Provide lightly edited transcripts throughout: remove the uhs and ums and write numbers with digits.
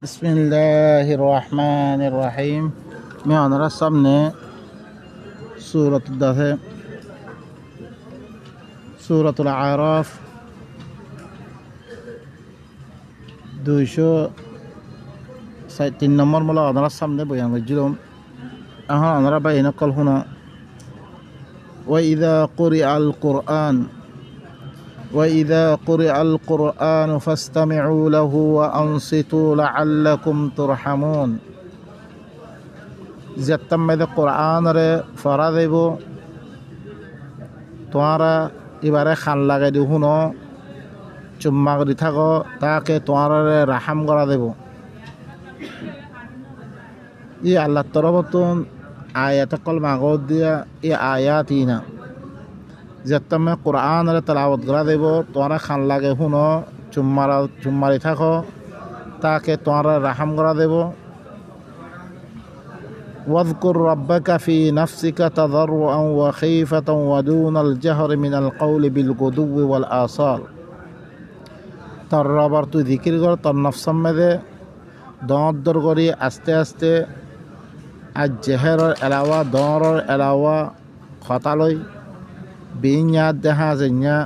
بسم الله الرحمن الرحيم. میانر সামনে সূরাত দাহে সূরাতুল আরাফ 203 নম্বর মূল আপনার সামনে বয়ান করছিলাম। এখন আমরা বাইন কল শুনা وإذا قرئ القرآن وإذا قرئ القرآن فاستمعوا له وأنصتوا لعلكم ترحمون. যেতমে কোরআন রে ফরা দেব তোমারা এবারে খান লাগাই দি শুনো চুম্মা করে থাকো তাকে তোমারে রাহাম করা দেব। ই আল্লাহর তরফতুন আয়াত কল মাগদ দিয়া ই আয়াতই না যেতমে কোরআন রে তেলাওয়াত করা দেব তোমারা খান লাগে শুনো চুম্মারি থাকো তাকে তোমারে রাহাম করা দেব। واذكر ربك في نفسك تضرعا وخيفة ودون الجهر من القول بالغدو والآصال. তার রবার তুই জিকির কর তার নফসম মেদে দর করি আস্তে আস্তে আর জেহেরর এলাওয়া দরর এলাওয়া খতালই বিঞা দেহা জেঞ্ঞা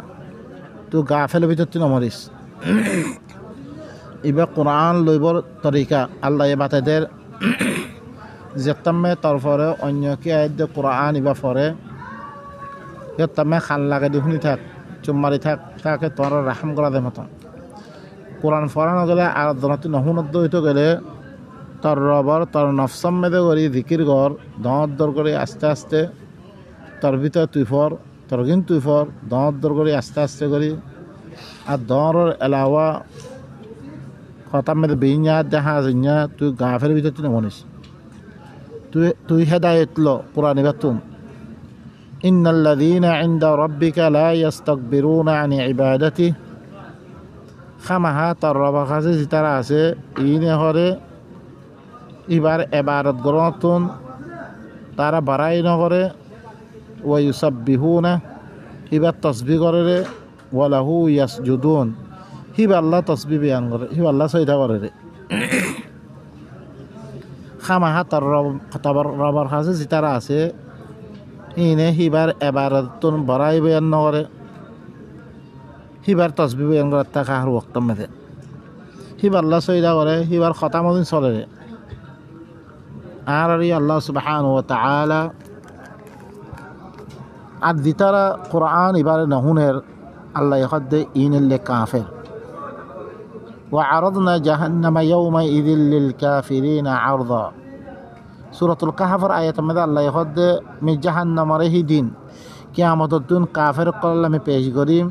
তুই গাফেল ভিতর তুই নমরিস। এবার কোরআন লইবর তরিকা আল্লাহ বাতাদের যেতামে তারপরে অন্য কি আয়দ কোরআন ইবা পরে যেতামে খান লাগে দি শুনি থাক চুম্মারি থাক তাকে তোর রাহাম করা দে মতন কোরআন ফরানো গেলে আর দনতি নহুনত হইতে গেলে তোর রবর তোর নফসম মেদে করি জিকির কর দর করে আস্তে আস্তে তোর ভিতর তুই ফর তোর কিন্তু তুই ফর দর করে আস্তে আস্তে করি আর দরের এলাওয়া কথা মেদে বিঞা দেখা জিঞা তুই গাফের ভিতর তুই নমনিস তুই হেদায়েত লো কোরআন বাতুন ইন্নাল্লাযীনা ইনদা রাব্বিকা লা ইস্তাকবিরুনা আন ইবাদাতিহি খামাহা তার রবার কাছে যেতারা আছে ইনে হরে এবার ইবাদত গ্রহণ তারা বাড়াই নকরে ওয়া ইউসাব্বিহুনা এবার তসবিহ করে রে ওয়া লাহু ইয়াসজুদুন হিবা আল্লাহ তসবিহ বয়ান করে হিবা আল্লাহ সজদা করে রে খামাহা তার রবার কাছে যেতারা আছে ইনে হিবার এবারতুন বড়াই বয়ান নকরে হিবার তসবি বয়ান করে থাকা আর ওক্ত মেধে হিবার আল্লাহ সইদা করে হিবার খতামদিন চলে রে আর আল্লাহ সুবহানাহু ওয়া তাআলা আর দিতারা কোরআন এবারে নহুনের আল্লাহ ইখদে ইনিল্লে কাফের وعرضنا جهنم يومئذ للكافرين عرضا. সূরাতুল কাহফের আয়াত মধ্যে আল্লাহ ইখদ মি জাহান্নামের হি দিন কিয়ামতের দিন কাফের কল আমি পেশ করিম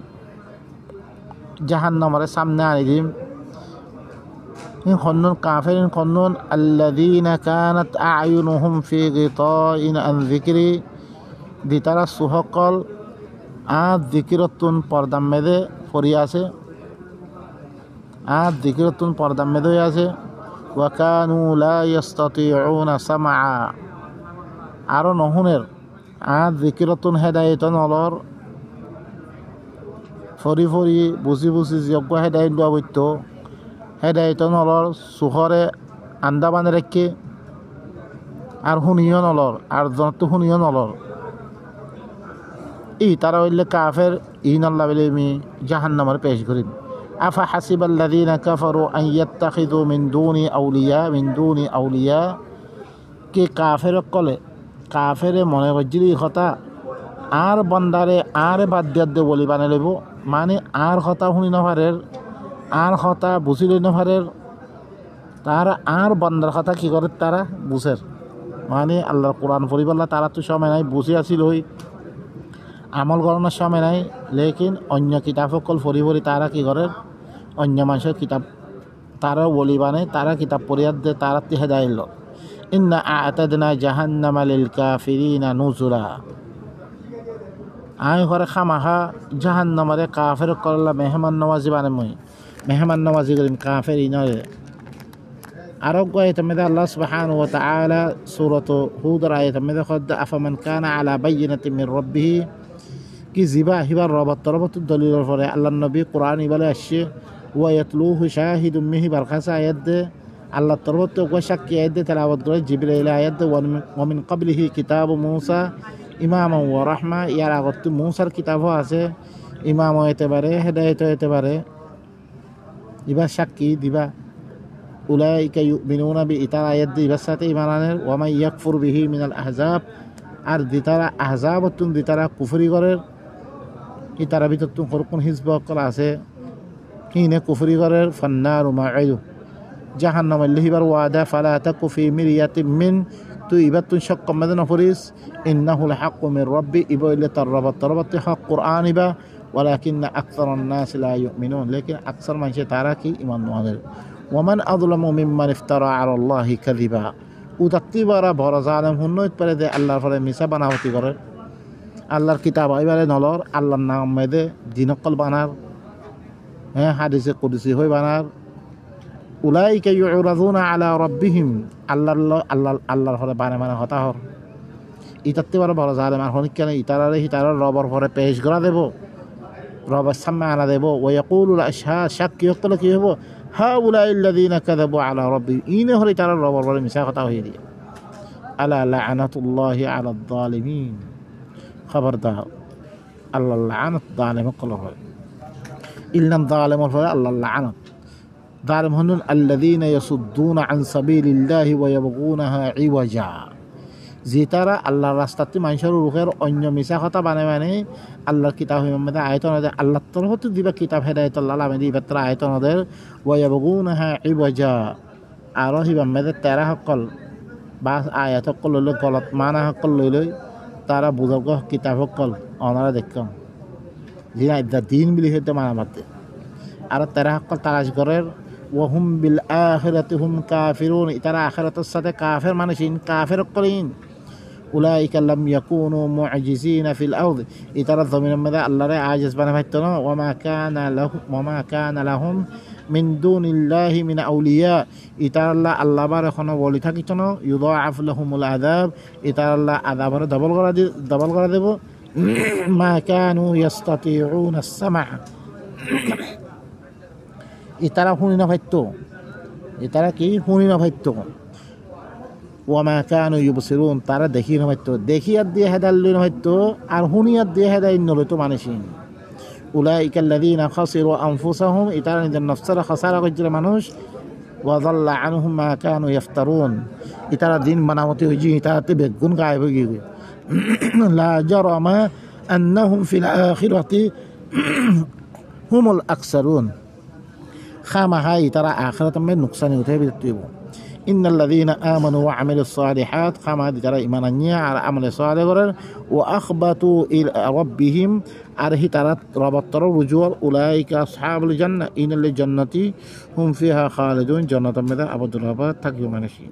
জাহান্নামের সামনে আনি দিম ইন খন্নুন কাফের খন্নুন আল্লাযীনা কানাত আ'য়ুনুহুম ফি গিতাইন আন যিকরি দিতারা সুহকল আদ যিকিরতুন পর্দাম মেদে ফরি আছে আর যিকিরতুন পর্দাম মেদে আছে ওয়া কানু লা ইস্তাতিউনা সামআ আরো নহুনের আর যিকিরতুন হেদায়েতন অলর ফরি ফরি বুঝি বুঝি যোগ্য হেদায়েত লোৱা বৈত্য হেদায়েতন অলর সুহরে আন্দাবানে রেখে আর শুনিও নলর আর জনতো শুনিও নলর ই তারা হইলে কাফের ইন আল্লাহ বলে আমি জাহান্নামের পেশ করিম। আফা হাসিবাল্লাযীনা কাফারু আন ইয়াত্তাখিযু মিন দুনি আউলিয়া কে কাফের কলে কাফেরে মনে করছিলি কথা আর বন্দারে আর বাদ দিয়ে বলি বানিয়ে লইব মানে আর কথা শুনি নপারের আর কথা বুঝি লই নপারের তারা আর বন্দার কথা কি করে তারা বুঝের মানে আল্লাহর কোরআন পড়িবাল্লা তারা তো সময় নাই বুঝি আসিল হই আমল করানোর সময় নাই লেকিন অন্য কিতাব সকল পড়ি পড়ি তারা কি করে অন্য মানুষের কিতাব তারা বলি বানে তারা কিতাব পড়িয়ার দে তারা হেদাইল ইন্না আ'তাদনা জাহান্নামা লিল কাফিরিনা নুজুলা আই ঘরে খামাহা জাহান্নামারে কাফের করলা মেহমান নওয়াজি বানে মই মেহমান নওয়াজি করিম কাফের ইনরে আরো আয়াত মধ্যে আল্লাহ সুবহানাহু ওয়া তাআলা সূরাত হুদ আয়াত মধ্যে খদ আফামান কানা আলা বাইয়িনাতিন মির রাব্বিহি কি জিবা হিবার রবত দলিলের পরে আল্লাহ নবী কোরআন ইবালে আসছে ওয়া ইয়াতলুহু শাহিদুম মিহি বারখাসা আয়াত দে আল্লাহ তরফত সাক্ষী আয়াত তেলাওয়াত করে জিবরাইল আয়াত ওয়া মিন ক্বাবলিহি কিতাবু মূসা ইমামান ওয়া রাহমা ইয়ার আগত মূসার কিতাবও আছে ইমাম হইতে পারে হেদায়েত হইতে পারে এবার সাক্ষী দিবা উলাইকা ইউমিনুনা বি ইতারা আয়াত দিবার সাথে ঈমান আনে ওয়া মা ইয়াকফুর বিহি মিনাল আহজাব আর দিতারা আহজাবতুন দিতারা কুফরি করে ইতারা ভিতর তুম কোন হিজব কল আছে কিনে কুফরি করে ফান্নারু মাইদু জাহান্নাম লিহিবার ওয়াদা ফালা তাকু ফি মিরিয়াতিন মিন তুই ইবার তুই শক মদে নফরিস ইন্নাহুল হাক্কু মির রাব্বি ইবাইলে তরবাত হক কুরআন ইবা ولكن أكثر الناس لا يؤمنون لكن أكثر من شيء تراكي إيمان نوادر ومن أظلم ممن افترى على الله كذبا وتتبارا بارز عالم هنوت برد الله فرد মিছা বানাওতি করে আল্লাহর কিতাব এবারে নলর আল্লাহর নাম মেদে দিনকল বানার হ্যাঁ হাদিসে কুদসি হই বানার উলাইকা ইউরাদুনা আলা রাব্বিহিম আল্লাহর ফলে বানে হতা হর ইতাত্তিবার বড় জালেম আর হনিক কেন ইতারারে হিতারার রবর ফলে পেশ করা দেব রবের সামনে আনা দেব ওয়াকুলুল আশহাদ সাক্ষী হকলে কি হবো হাউলাইল্লাযীনা কাযাবু আলা রাব্বিহিম ইনে হলে ইতারার রবর ফলে মিছা কথা হয়ে দিয়ে আলা লা'নাতুল্লাহি আলাল যালিমিন খবরদার আল্লাহ লা'নাত জালেম কল হয় ইল্লাম জালেমর ফলে আল্লাহ লা'নাত জালেম হন আল্লাযীনা ইয়াসুদ্দুনা আন সাবিলিল্লাহি ওয়া ইয়াবগুনাহা ইওয়াজা যে তারা আল্লাহর রাস্তাতে মানুষের রুখের অন্য মিশা কথা বানে আল্লাহর কিতাব মধ্যে আয়তন আল্লাহর তরফ দিবা কিতাব হেদায়তুল্লাহ আমি দিবা তারা আয়তনদের ওয়াবগুনাহা ইওয়াজা আর হিবাম মধ্যে তেরা সকল বা আয়াত সকল লইলে গলত মানা সকল লইলে তারা বুজর্গ কিতাব সকল অনারা দেখম যিনি আদ্যা দিন বিলি হইতে মানা মাতে আর তেরা সকল তালাশ করের ওয়াহুম বিল আখিরাতি হুম কাফিরুন তারা আখিরাতের সাথে কাফের মানুষিন কাফের করিন উলাইকা লাম ইয়াকুনু মুআজিজিনা ফিল আরদ ইতারা জমিনের মধ্যে আল্লাহর আজিজ বানা ভাইতো না ওয়া মা কানা লাহুম মিন দুনিল্লাহি মিন আউলিয়া ইতারা আল্লাহ বার এখন বলি থাকিতো না ইউদাআফ লাহুমুল আযাব ইতারা আযাবের ডাবল করে দেব মা কানু ইস্তাতিউনা আস-সামা ইতারা শুনি না ভাইতো ইতারা কি শুনি না ভাইতো ওয়ামা কানু ইউবসিরুন তারা দেখি না ভাইতো দেখিয়াত দিয়ে হেদাল লই না ভাইতো আর শুনিয়াত দিয়ে হেদাই নলইতো মানুষিন উলাইকা আল্লাযীনা খাসিরু আনফুসাহুম ইতারা নিজের নফসরা খাসারা কইরা মানুষ ওয়া যাল্লা আনহুম মা কানু ইফতারুন ইতারা দিন বানামতি হইজি ইতারাতে বেগুন গায়েব হই গিয়ে লা জারামা আন্নাহুম ফিল আখিরাতি হুমুল আকসারুন খামা হাই তারা আখিরাত মে নুকসানি উঠে বিতইব ইন্নাল্লাযীনা আমানু ওয়া আমিলুস সালিহাত খামা যারা ঈমান আনিয়া আর আমলে সালেহ করেন ওয়া আখবাতু ইলা রাব্বিহিম আর হি তারা রবতর রুজুর উলাইকা আসহাবুল জান্নাহ ইনাল জান্নাতি হুম ফিহা খালিদুন জান্নাতুম মেদা আবদুল হাবা থাকিও মানসি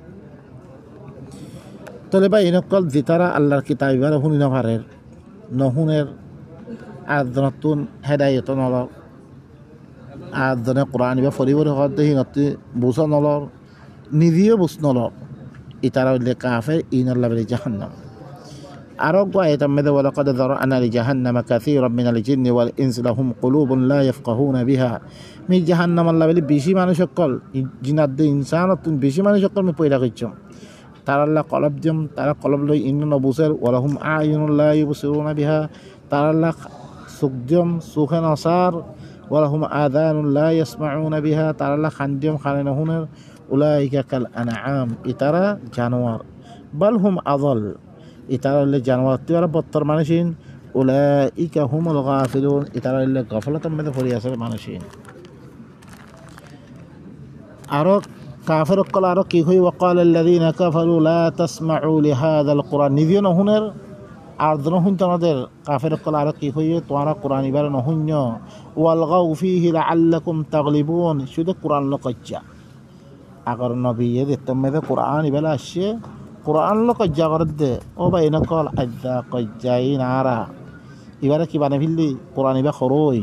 তলে ভাই ইনকল জিতারা আল্লাহর কিতাবের হুনি না পারের নহুনের আদনাতুন হেদায়েত নলর আদনে কোরআন বা ফরিবর হতে হিনতি বুঝা নলর নিজেও বুঝ নলর ইতারা হইলে কাফের ইনাল্লাহ বিল জাহান্নাম আরো আয়াত মধ্যে ওয়ালাকাদ যারানা লিজাহান্নামা কাসীরাম মিনাল জিন্নি ওয়াল ইনসি লাহুম কুলুবুন লা ইয়াফকাহুনা বিহা মি জাহান্নাম আল্লাহ বলে বেশি মানুষ সকল জিনাত ইনসান তুম বেশি মানুষ সকল মি পয়দা করছো তারা আল্লাহ কলব দিম তারা কলব লই ইন্ন নবুসের ওয়ালাহুম আয়ুনুন লা ইউবসিরুনা বিহা তারা আল্লাহ সুখ দিম সুখে নসার ওয়ালাহুম আযানুন লা ইয়াসমাউনা বিহা তারা আল্লাহ খান দিম খানে নহুনের উলাইকা কাল আনআম ইতারা জানোয়ার বাল হুম আযাল ইতারা হইলে জানোয়ার তারা বত্তর মানুষিন উলাইকা হুমুল গাফিলুন ইতারা হইলে গফলতার মধ্যে পড়ে আছে মানুষিন আরো কাফের কল আরো কি হই ওয়াকাল আল্লাযীনা কাফারু লা তাসমাউ লিহাযাল কুরআন নিদিও নহুনের আর দনহুন তাদের কাফের কল আরো কি হই তোমরা কুরআন ইবার নহুন্য ওয়ালগাউ ফীহি লাআল্লাকুম তাগলিবুন শুধু কুরআন লকজ্জা আগর নবী দেখতাম মেদে কুরআন ইবালা আসে কুরআন লকজ্জা করে দে ও ভাই নকল আজ্জা কজ্জাই নারা এবারে কি বানে ফিললি কুরআন ইবা খরই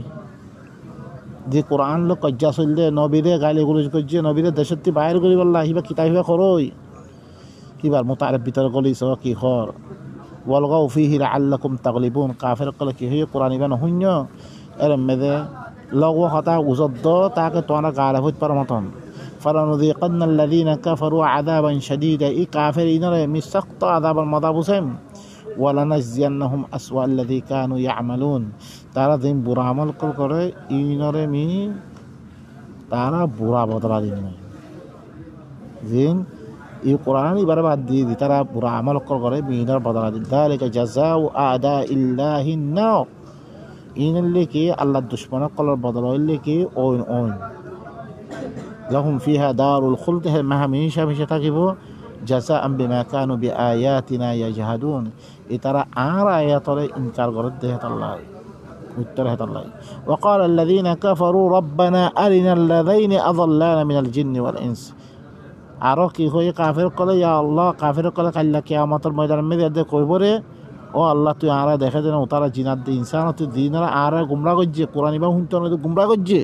যে কোরআন লোক কজ্জা চললে নবীরে গালি গুলোজ করছে নবীরে দেশত্তি বাইর করি বললা হিবা কিতাব হিবা খরই কিবার মোতারেফ ভিতর গলিস কি খর ওয়ালগাউ ফীহি লাআল্লাকুম তাগলিবুন কাফের কলে কি হই কোরআন ইবা নহন্য এর মেদে লগো হতা উজদ্দ তাকে তোনা গালে হইত পার মতন ফালানুযীকান্নাল্লাযীনা কাফারু আযাবান শাদীদা ই কাফিরিনরে মি সখ্ত আযাবার মদা বুঝেন ওয়ালানাজিয়ান্নাহুম আসওয়াল্লাযী কানু ইয়ামালুন তারা দিন বুরা আমল করে ইনরে মি তারা বুরা বদলা দিন দিন এই কোরআন এবারে বাদ দিয়ে দি তারা বুরা আমল করে মিনার বদলা দিন যালিকা জাযাউ আদাইল্লাহিন নার ইনলে কি আল্লাহর দুশমন কলর বদলা হইলে কি ওন ওন লাহুম ফিহা দারুল খুলদ হে মাহমিশা মিশা থাকিব জাযাআম বিমা কানু বিআয়াতিনা ইয়াজহাদুন এ তারা আর আয়াতরে ইনকার করে দেহত আল্লাহ উত্তর হেত আল্লাহ وقال الذين كفروا ربنا أرنا الذين أضلانا من الجن والإنس আরো কি হয়ে কাফের কলে ইয়া আল্লাহ কাফের কলে কাল্লা কিয়ামতের ময়দানের মধ্যে কইবরে ও আল্লাহ তুই আরা দেখে দেন তারা জিনাত দি ইনসান তুই দিনরা আরা গুমরা করছে কোরআন বা হুনতো না গুমরা করছে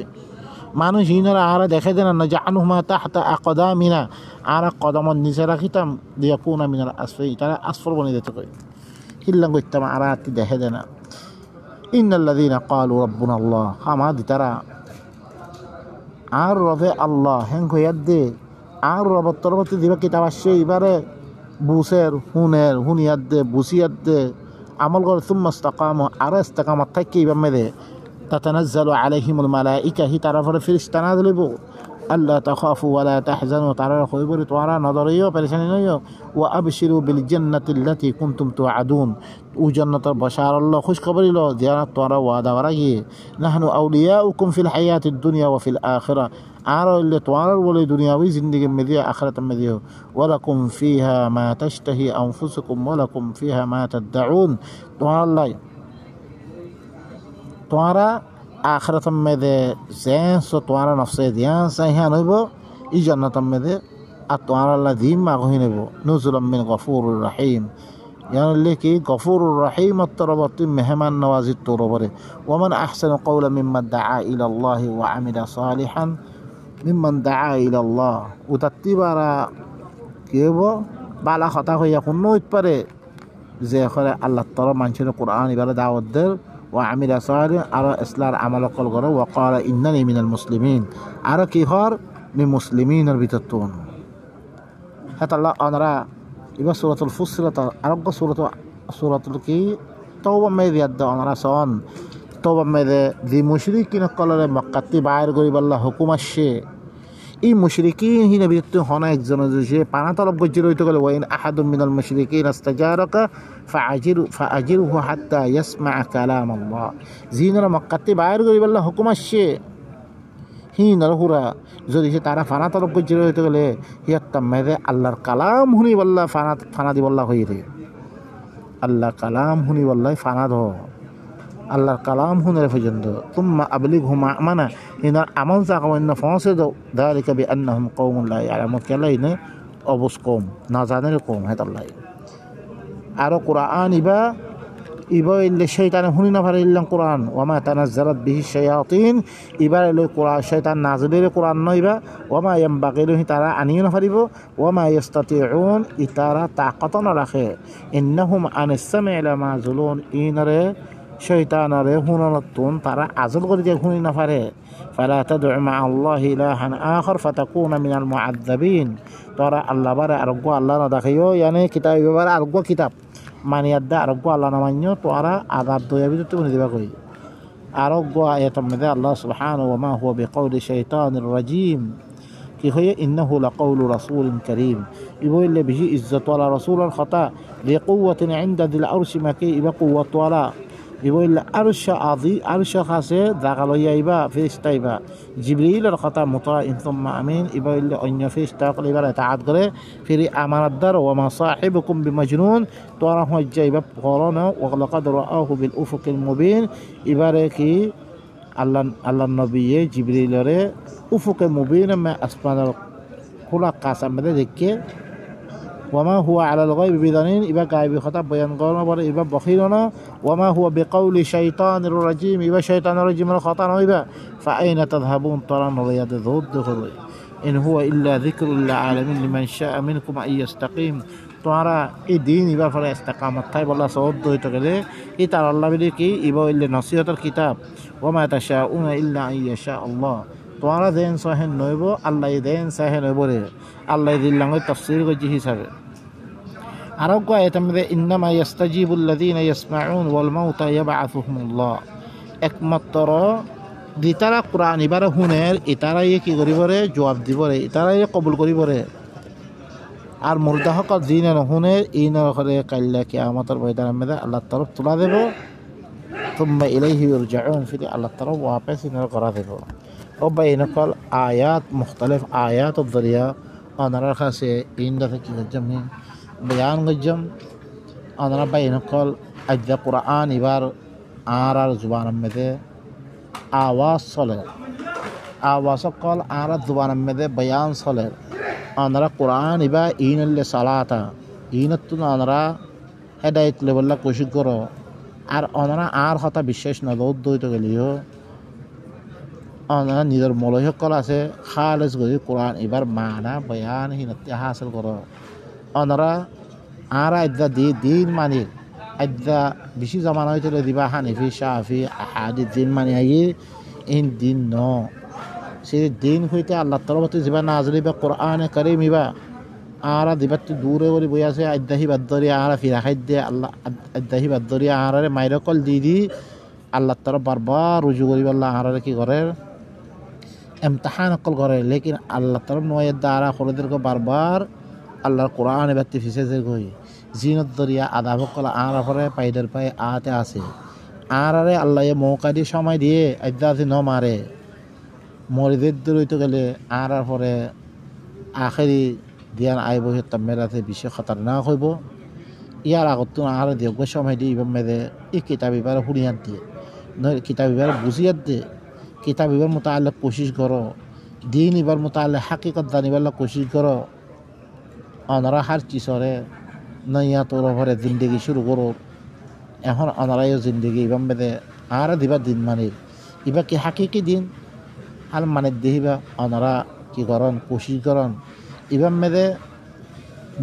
মানুষ হিনরা আরা দেখে দেন না জানুহুমা তাহতা আকদামিনা আরা কদমন নিচে রাখিতাম লিয়াকুনা মিনাল আসফাই তারা আসফর বনে দিতে কই হিল্লাং কইতাম আরা তুই দেখে দেন ইন্নাল্লাযীনা ক্বালু রাব্বুনা আল্লাহ হামা দিতারা আর রবে আল্লাহ হেন কইয়াদ দে আর রবত তরবতি দিবা কিতাব আসছে এবারে বুসের হুনের হুনিয়াদ দে বুসিয়াদ দে আমল করে সুম্মা ইসতাকামু আর ইসতিকামাত থাকি ইবা মেদে তাতানাজ্জালু আলাইহিমুল মালাইকা হি তারা ফরে ফেরেশতা নাযিল হইব আল্লা তাখাফু ওয়া লা তাহজানু তারা কইবরে তোমরা নদরিও পেরেশানি নইও ওয়া আবশিরু বিল জান্নাতি আল্লাতী কুনতুম তুআদুন ও জান্নাতের বশার আল্লাহ খুশখবরি লো জিয়ারাত তোমরা ওয়াদা করাগি নাহনু আউলিয়াউকুম ফিল হায়াতিদ দুনিয়া ওয়া ফিল আখিরা আর ইল্লে তোমরা বলে দুনিয়াবি জিন্দেগি মে দিয়া আখিরাত মে দিও ওয়ালাকুম ফিহা মা তাশতাহি আনফুসুকুম ওয়ালাকুম ফিহা মা তাদউন তোমরা আখিরাত মে দে জেনস তোমরা নফসে দিয়া সাইহান হইব ই জান্নাত মে দে আর তোমরা আল্লাহ দিম মাগহি নেব নুজুলাম মিন গফুরুর রহিম يعني اللي كي غفور الرحيم التربط مهمان نوازي التربري ومن أحسن قولا ممن دعا إلى الله وعمل صالحا ممن دعا إلى الله وتتبارا كيبو بالا خطا يكون نويت بري زي خلا الله تعالى منشر القرآن بلا دعوة در وعمل صالح على إصلاح عمل قلقرة وقال إنني من المسلمين على كيهار من مسلمين البتتون هذا الله أنرى ইবা সূরাতুল ফুসসিলাত আরব্য সূরাতুল কি তওবা মেদি আদা আমরা সন তওবা মেদে দি মুশরিকিন কলরে মক্কাতি বাইর করি আল্লাহ হুকুম আসে এই মুশরিকিন হিনে বিত্তু হনা একজন যে পানা তলব গজ্জির হইতে গেলে ওয়াইন আহাদুম মিনাল মুশরিকিন ইস্তাজারাকা ফাআজিরহু হাত্তা ইয়াসমা'a কালাম আল্লাহ জিনরা মক্কাতি বাইর করি আল্লাহ হুকুম আসে হিনার হুরা যদি সে তারা ফানা তরফ গজ্জির হইতে গেলে হিয়াত্তাম মেদে আল্লাহর কালাম হুনি বল্লা ফানা দি বল্লা হয়ে রে আল্লাহ কালাম হুনি বল্লাই ফানা ধ আল্লাহর কালাম হুনের পর্যন্ত তুম্মা আবলিগহু মা'মানা হিনার আমল জাকাওয়ান্না ফাসে দাও যালিকা বিআন্নাহুম কওমুন লা ইয়ালামুন কেলাইনে অবস কওম না জানের কওম হেতাল্লাহ আর কুরআন ইবা ইলে শয়তানে হুনি না পারে ইল্লাম কোরআন ওয়ামা তানাজ্জালাত বিহি শায়াতিন ইবার এলে কোরআন শয়তান নাজিলের কোরআন নইবা ওয়ামা ইয়ামবাগিলু তারা আনিও না পারিব ওয়ামা ইস্তাতিউন ইতারা তাকাত না রাখে ইন্নাহুম আনিস সামি'i লামাযুলুন ইনরে শয়তানরে হুনাতুন তারা আজল করে যে হুনি না পারে ফালা তাদউ মা আল্লাহি ইলাহান আখার ফাতাকুনা মিনাল মুআযযাবিন তারা আল্লাহ বারে আরগো আল্লাহ না দেখাইও ইয়ানি কিতাব বারে আরগো কিতাব মানিয়াদ্দা আরোগ্য আল্লাহ নামান্য তো আর আদাব দয়া বিদ্যুৎ বনে দিবা কই আরোগ্য আয়াতের মধ্যে আল্লাহ সুবহানাহু ওয়া মা হুয়া বিকাউলি শাইতানির রাজিম কি হয়ে ইন্নাহু লাকাউলু রাসূলিন কারীম ইবইলে বিহি ইজ্জত ওয়ালা রাসূলের খাতা লিকুওয়াতিন ইনদা দিল আরশি মাকি ইবা কুওয়াত ওয়ালা ইবইলে আরশ আযী আরশ খাসে জাগালইয়া ইবা ফেরেশতা ইবা জিবরিলের খাতা মুতাইন সুম্মা আমিন ইবইলে অন্য ফেরেশতা কলিবার ইতাআত করে ফিরি আমানাতদার ওয়া মা সাহিবুকুম বিমাজনুন তোরা হজ্জা ইবা ফরানা ওয়া লাকাদ রাআহু বিল উফুকিল মুবিন ইবারে কি আল্লাহ নবী জিবরিলরে উফুকে মুবিন মে আসমানের খোলা কাসার মধ্যে দেখে ওয়ামা হুয়া আলাল গায়বি বিদানিন ইবা গায়বি কথা বয়ান করনা বলে ইবা বখিরনা ওয়ামা হুয়া বিকাউলি শাইতানির রাজিম ইবা শাইতানির রাজিমের কথা নইবা ফাআইনা তাযহাবুন তারা নরিয়াদ যুদ দেখবে ইন হুয়া ইল্লা যিকরুল লিল আলামিন লিমান শাআ মিনকুম আন ইস্তাকিম তোমরা এই দিন ইবা ফলে ইস্তেকামত থাই বলা সহজ হইতে গেলে এই তার আল্লাহ বলে কি ইবা ইল্লে নসিহতের কিতাব ওয়া মা তাশাউনা ইল্লা আন ইয়াশা আল্লাহ তোমরা দেন সাহেন নইব আল্লাহ দেন সাহেন নইব রে আল্লাহ দিল্লাঙ্গ তাফসীর করছি হিসাবে আরো কয় এটার মধ্যে ইন্নামা ইয়াস্তাজিবুল্লাযীনা ইয়াসমাউন ওয়াল মাউতা ইয়াবআসুহুমুল্লাহ একমাত্র দিতারা কোরআন এবার শুনের ইতারাই কি করিব রে জবাব দিব রে ইতারাই কবুল করিব রে আর মুর্দাহকল দিনে নুশুনে ই নরে কাল্লা কিয়ামতের ময়দানের মধ্যে আল্লাহর তরফ তুলা দেব তুম্মা ইলাইহি ইরজাউন ফিরে আল্লাহর তরফ ওয়াপস ইনর করা দেব ও বাইনকল আয়াত মুখতালিফ আয়াত জরিয়া অনারার কাছে ইন্দা থেকে গজ্জম বয়ান গজ্জম অনারা বাইনকল আজ্জা কোরআন এবার আর জুবানের মধ্যে আওয়াজ চলে আওয়াজ কল আর জুবানের মধ্যে বয়ান চলে অনারা কোরআন ইবা ইনল্লে সালাতা ইনতুন অনারা হেদায়ত লেবল্লা কোশিশ করো আর অনারা আর হতা বিশ্বাস নদৌদ দইতে গেলিও অনারা নিজের মলয় সকল আছে খালেজ গরি কোরআন এবার মানা বয়ান হিনতে হাসিল করো অনারা আর আদ্যা দিন মানি আদ্যা বেশি জমানা হইতে দিবা হানিফি শাফি আহাদি দিন মানি আই ইন দিন ন সেই দিন হইতে আল্লাহ তরফতে যাবা নাজলি বা কোরআনে কারিম ইবা আরা দিবাতে দূরে করে বই আছে আদাহি বাদ্দরি আরা ফিরা খাদ্যে আল্লাহ আদাহি বাদ্দরি আরারে মাইরা কল দি আল্লাহ তরফ বারবার রুজু করি আল্লাহ আরারে কি করে ইমতিহান কল করে লেকিন আল্লাহ তরফ নয় দ্বারা খরদেরকে বারবার আল্লাহর কোরআন এবাতে ফিসে যে গই জিনত দরিয়া আধা কল আরা পরে পাইদের পাই আতে আছে আরারে আল্লাহ মৌকা দিয়ে সময় দিয়ে আদাহি ন মারে মরিদের দূরইতে গেলে আর পরে আখেরি দিয়ান আইব তার মেরাতে বেশি খতরনাক হইব ইয়ার আগত আর দীর্ঘ সময় দিয়ে ইবার মেয়েদে এই কিতাব এবার হুড়িয়াত দিয়ে নয় কিতাব এবার বুঝিয়াত দিয়ে কিতাব এবার মোতাল্লাক কোশিশ করো দিন এবার মোতাল্লাক হাকিকত জানিবার কোশিশ করো অনারা হার চিসরে নইয়া তোর ঘরে জিন্দগি শুরু করো এখন অনারাইও জিন্দগি ইবার মেয়েদে আর দিবার দিন মানির এবার কি হাকিকি দিন আর মানে দেখিবা অনারা কি করন কোশিশ করন এবার মেয়েদে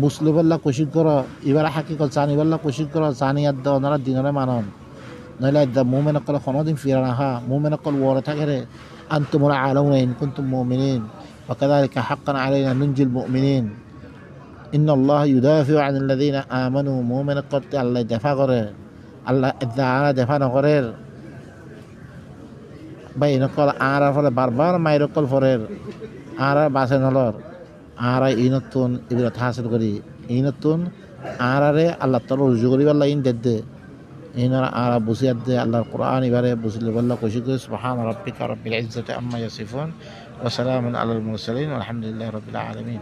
বুঝলে বললা কোশিশ করো এবার হাকিকত জানিবাল্লা কোশিশ করো জানি আর ওনারা দিনরে মানন নইলে মুমেন কল কোনোদিন ফিরা রাখা মুমেন কল ওরে থাকে রে আনতুমরা আলাউনা ইন কুনতুম মুমিনিন ওয়া কাযালিকা হাক্কান আলাইনা নুনজিল মুমিনিন ইন্নাল্লাহ ইউদাফিউ আনিল লাযিনা আমানু মুমেন করতে আল্লাহ দফা করে আল্লাহ ইদা দফা না করে বা ইনকল আর ফলে বারবার মায়ের কল ফরের আর বাসে নলর আর ইনতুন ইবরাত হাসিল করি ইনতুন আরে আল্লাহ তাআলা রুজু করি আল্লাহ ইন দে ইনরা আর বুঝিয়াত দে আল্লাহর কোরআন এবারে বুঝলে বললা কোশি করে সুবহান রাব্বিকা রাব্বিল ইজ্জাতি আম্মা ইয়াসিফুন ওয়া সালামুন আলাল মুরসালিন ওয়া আলহামদুলিল্লাহি রাব্বিল আলামিন।